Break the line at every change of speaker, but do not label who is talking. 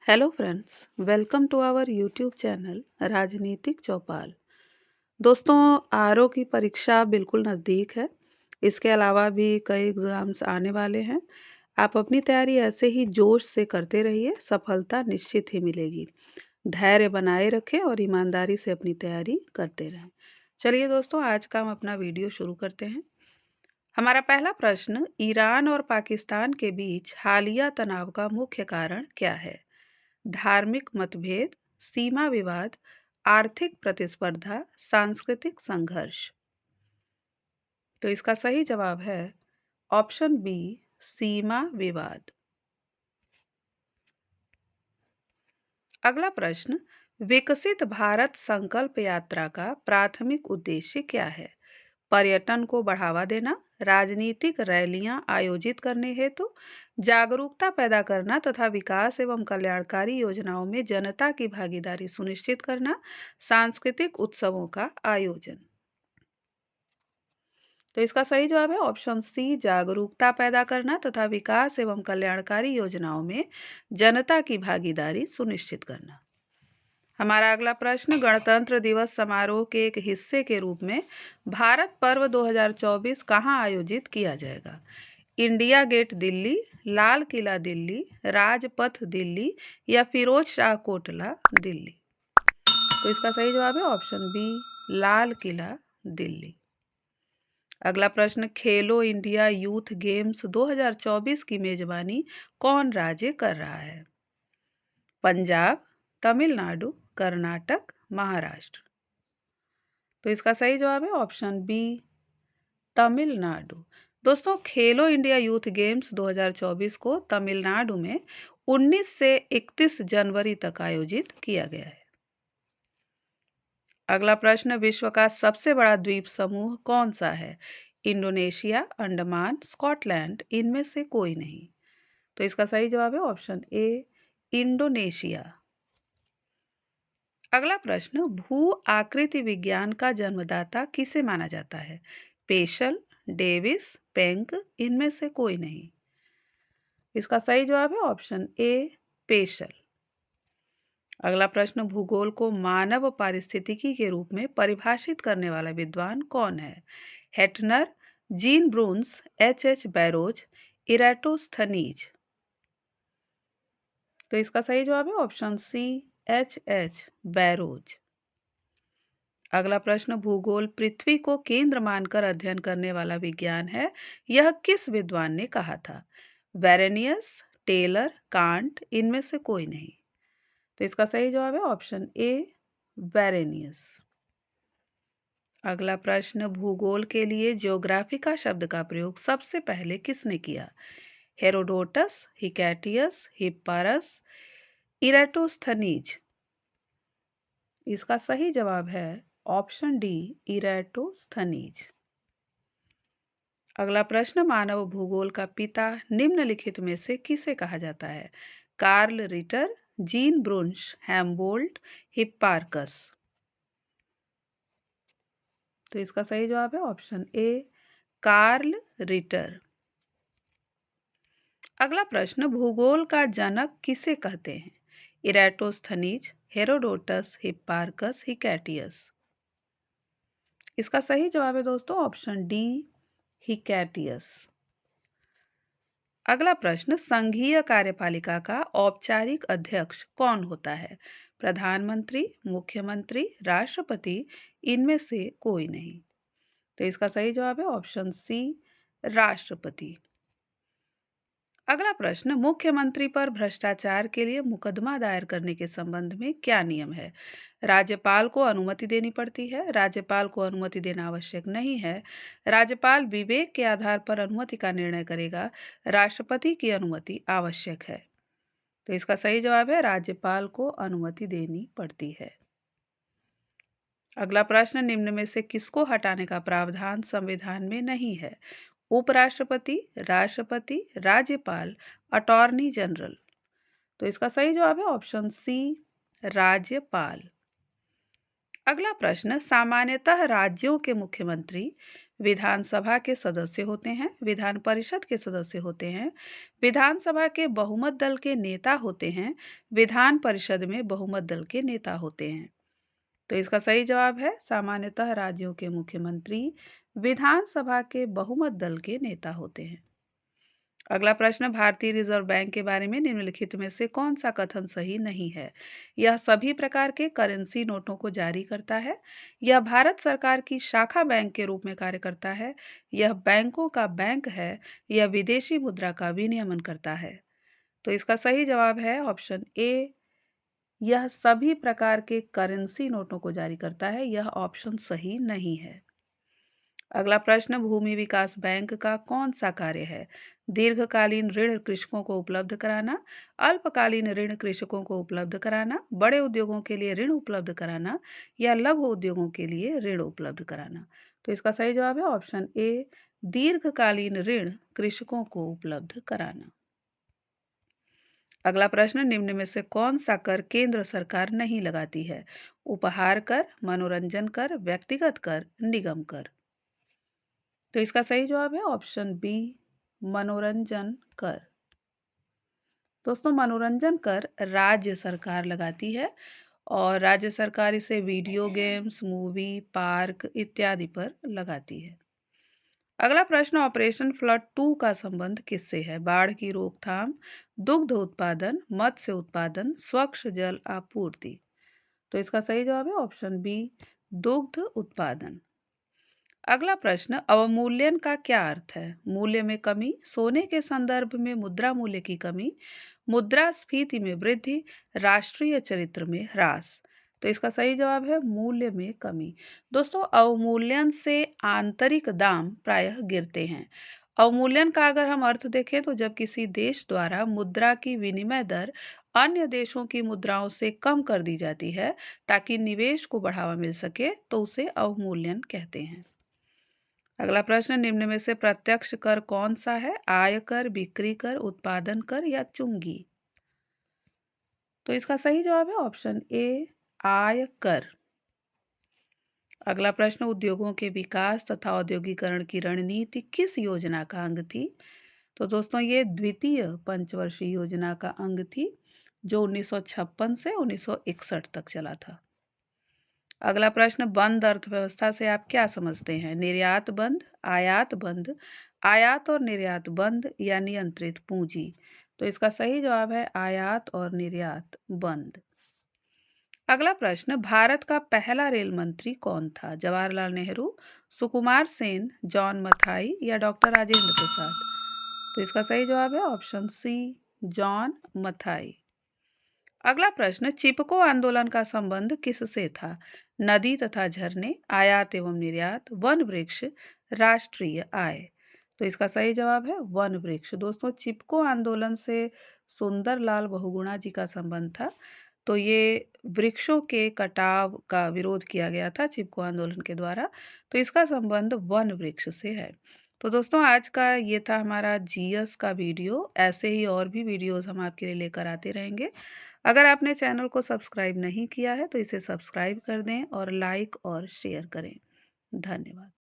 Hello friends, welcome to our YouTube channel Rajnitik Chaupal. दोस्तों, RO की परीक्षा बिल्कुल नज़दीक है। इसके अलावा भी कई एग्ज़ाम्स आने वाले हैं। आप अपनी तैयारी ऐसे ही जोश से करते रहिए, सफलता निश्चित ही मिलेगी। धैर्य बनाए रखें और ईमानदारी से अपनी तैयारी करते रहें। चलिए दोस्तों, आज का हम अपना वीडियो शुरू करते हैं। हमारा पहला प्रश्न, ईरान और पाकिस्तान के बीच हालिया तनाव का मुख्य कारण क्या है? धार्मिक मतभेद, सीमा विवाद, आर्थिक प्रतिस्पर्धा, सांस्कृतिक संघर्ष। तो इसका सही जवाब है ऑप्शन बी, सीमा विवाद। अगला प्रश्न, विकसित भारत संकल्प यात्रा का प्राथमिक उद्देश्य क्या है? पर्यटन को बढ़ावा देना, राजनीतिक रैलियां आयोजित करने हेतु, जागरूकता पैदा करना तथा विकास एवं कल्याणकारी योजनाओं में जनता की भागीदारी सुनिश्चित करना, सांस्कृतिक उत्सवों का आयोजन। तो इसका सही जवाब है ऑप्शन सी, जागरूकता पैदा करना तथा विकास एवं कल्याणकारी योजनाओं में जनता की भागीदारी सुनिश्चित करना। हमारा अगला प्रश्न, गणतंत्र दिवस समारोह के एक हिस्से के रूप में भारत पर्व 2024 कहाँ आयोजित किया जाएगा? इंडिया गेट दिल्ली, लाल किला दिल्ली, राजपथ दिल्ली या फिरोज शाह कोटला दिल्ली। तो इसका सही जवाब है ऑप्शन बी, लाल किला दिल्ली। अगला प्रश्न, खेलो इंडिया यूथ गेम्स 2024 की मेजबानी कौन राज्य कर रहा है? पंजाब, तमिलनाडु, कर्नाटक, महाराष्ट्र। तो इसका सही जवाब है ऑप्शन बी, तमिलनाडु। दोस्तों, खेलो इंडिया यूथ गेम्स 2024 को तमिलनाडु में 19 से 31 जनवरी तक आयोजित किया गया है। अगला प्रश्न, विश्व का सबसे बड़ा द्वीप समूह कौन सा है? इंडोनेशिया, अंडमान, स्कॉटलैंड, इनमें से कोई नहीं। तो इसका सही जवाब है ऑप्शन ए, इंडोनेशिया। अगला प्रश्न, भू आकृति विज्ञान का जन्मदाता किसे माना जाता है? पेशल, डेविस, पेंक, इनमें से कोई नहीं। इसका सही जवाब है ऑप्शन ए, पेशल। अगला प्रश्न, भूगोल को मानव पारिस्थितिकी के रूप में परिभाषित करने वाला विद्वान कौन है? हेटनर, जीन ब्रून्स, एच बैरोज, इराटोस्थनीज। तो इसका सही जवाब है ऑप्शन सी, एच बैरोज। अगला प्रश्न, भूगोल पृथ्वी को केंद्र मानकर अध्ययन करने वाला विज्ञान है, यह किस विद्वान ने कहा था? वेरेनियस, टेलर, कांट, इनमें से कोई नहीं। तो इसका सही जवाब है ऑप्शन ए, वेरेनियस। अगला प्रश्न, भूगोल के लिए ज्योग्राफिका शब्द का प्रयोग सबसे पहले किसने किया? हेरोडोटस, हिकैटियस, हिप्पारस, इराटोस्थनीज। इसका सही जवाब है ऑप्शन डी, इराटोस्थनीज। अगला प्रश्न, मानव भूगोल का पिता निम्नलिखित में से किसे कहा जाता है? Carl Ritter, Jean Brunhes, Humboldt, Hipparchus. तो इसका सही जवाब है ऑप्शन ए, कार्ल रिटर। अगला प्रश्न, भूगोल का जनक किसे कहते हैं? इराटोस्थनीज, हेरोडोटस, हिप्पारकस, हिकैटियस। इसका सही जवाब है दोस्तों ऑप्शन डी, हिकैटियस। अगला प्रश्न, संघीय कार्यपालिका का औपचारिक अध्यक्ष कौन होता है? प्रधानमंत्री, मुख्यमंत्री, राष्ट्रपति, इनमें से कोई नहीं। तो इसका सही जवाब है ऑप्शन सी, राष्ट्रपति। अगला प्रश्न, मुख्यमंत्री पर भ्रष्टाचार के लिए मुकदमा दायर करने के संबंध में क्या नियम है? राज्यपाल को अनुमति देनी पड़ती है, राज्यपाल को अनुमति देना आवश्यक नहीं है, राज्यपाल विवेक के आधार पर अनुमति का निर्णय करेगा, राष्ट्रपति की अनुमति आवश्यक है। तो इसका सही जवाब है राज्यपाल को अनुमति देनी पड़ती है। अगला प्रश्न, निम्न में से किसको हटाने का प्रावधान संविधान में नहीं है? उपराष्ट्रपति, राष्ट्रपति, राज्यपाल, अटॉर्नी जनरल। तो इसका सही जवाब है ऑप्शन सी, राज्यपाल। अगला प्रश्न, सामान्यतः राज्यों के मुख्यमंत्री विधानसभा के सदस्य होते हैं, विधान परिषद के सदस्य होते हैं, विधानसभा के बहुमत दल के नेता होते हैं, विधान परिषद में बहुमत दल के नेता होते हैं। तो इसका सही जवाब है सामान्यतः राज्यों के मुख्यमंत्री विधानसभा के बहुमत दल के नेता होते हैं। अगला प्रश्न, भारतीय रिजर्व बैंक के बारे में निम्नलिखित में से कौन सा कथन सही नहीं है? यह सभी प्रकार के करेंसी नोटों को जारी करता है, यह भारत सरकार की शाखा बैंक के रूप में कार्य करता है, यह बैंकों का बैंक है, यह विदेशी मुद्रा का विनियमन करता है। तो इसका सही जवाब है ऑप्शन ए, यह सभी प्रकार के करेंसी नोटों को जारी करता है। यह ऑप्शन सही नहीं है। अगला प्रश्न, भूमि विकास बैंक का कौन सा कार्य है? दीर्घकालीन ऋण कृषकों को उपलब्ध कराना, अल्पकालीन ऋण कृषकों को उपलब्ध कराना, बड़े उद्योगों के लिए ऋण उपलब्ध कराना या लघु उद्योगों के लिए ऋण उपलब्ध कराना। तो इसका सही जवाब है ऑप्शन ए, दीर्घकालीन ऋण कृषकों को उपलब्ध कराना। अगला प्रश्न, निम्न में से कौन सा कर केंद्र सरकार नहीं लगाती है? उपहार कर, मनोरंजन कर, व्यक्तिगत कर, निगम कर। तो इसका सही जवाब है ऑप्शन बी, मनोरंजन कर। दोस्तों, मनोरंजन कर राज्य सरकार लगाती है और राज्य सरकार इसे वीडियो गेम्स, मूवी, पार्क इत्यादि पर लगाती है। अगला प्रश्न, ऑपरेशन फ्लड 2 का संबंध किससे है? बाढ़ की रोकथाम, दुग्ध उत्पादन, मत्स्य उत्पादन, स्वच्छ जल आपूर्ति। तो इसका सही जवाब है ऑप्शन बी, दुग्ध उत्पादन। अगला प्रश्न, अवमूल्यन का क्या अर्थ है? मूल्य में कमी, सोने के संदर्भ में मुद्रा मूल्य की कमी, मुद्रास्फीति में वृद्धि, राष्ट्रीय चरित्र में ह्रास। तो इसका सही जवाब है मूल्य में कमी। दोस्तों, अवमूल्यन से आंतरिक दाम प्रायः गिरते हैं। अवमूल्यन का अगर हम अर्थ देखें तो जब किसी देश द्वारा मुद्रा की विनिमय दर अन्य देशों की मुद्राओं से कम कर दी जाती है ताकि निवेश को बढ़ावा मिल सके, तो उसे अवमूल्यन कहते हैं। अगला प्रश्न, निम्न में से प्रत्यक्ष कर कौन सा है? आयकर, बिक्री कर, उत्पादन कर या चुंगी। तो इसका सही जवाब है ऑप्शन ए, आयकर। अगला प्रश्न, उद्योगों के विकास तथा औद्योगिकरण की रणनीति किस योजना का अंग थी? तो दोस्तों, ये द्वितीय पंचवर्षीय योजना का अंग थी जो 1956 से 1961 तक चला था। अगला प्रश्न, बंद अर्थव्यवस्था से आप क्या समझते हैं? निर्यात बंद, आयात बंद, आयात और निर्यात बंद या नियंत्रित पूंजी। तो इसका सही जवाब है आयात और निर्यात बंद। अगला प्रश्न, भारत का पहला रेल मंत्री कौन था? जवाहरलाल नेहरू, सुकुमार सेन, जॉन मथाई या डॉक्टर राजेंद्र प्रसाद। तो इसका सही जवाब है ऑप्शन सी, जॉन मथाई। अगला प्रश्न, चिपको आंदोलन का संबंध किससे था? नदी तथा झरने, आयात एवं निर्यात, वन वृक्ष, राष्ट्रीय आय। तो इसका सही जवाब है वन वृक्ष। दोस्तों, चिपको आंदोलन से सुंदरलाल बहुगुणा जी का संबंध था। तो ये वृक्षों के कटाव का विरोध किया गया था चिपको आंदोलन के द्वारा। तो इसका संबंध वन वृक्ष से है। तो दोस्तों, आज का ये था हमारा जीएस का वीडियो। ऐसे ही और भी वीडियोस हम आपके लिए लेकर आते रहेंगे। अगर आपने चैनल को सब्सक्राइब नहीं किया है तो इसे सब्सक्राइब कर दें और लाइक और शेयर करें। धन्यवाद।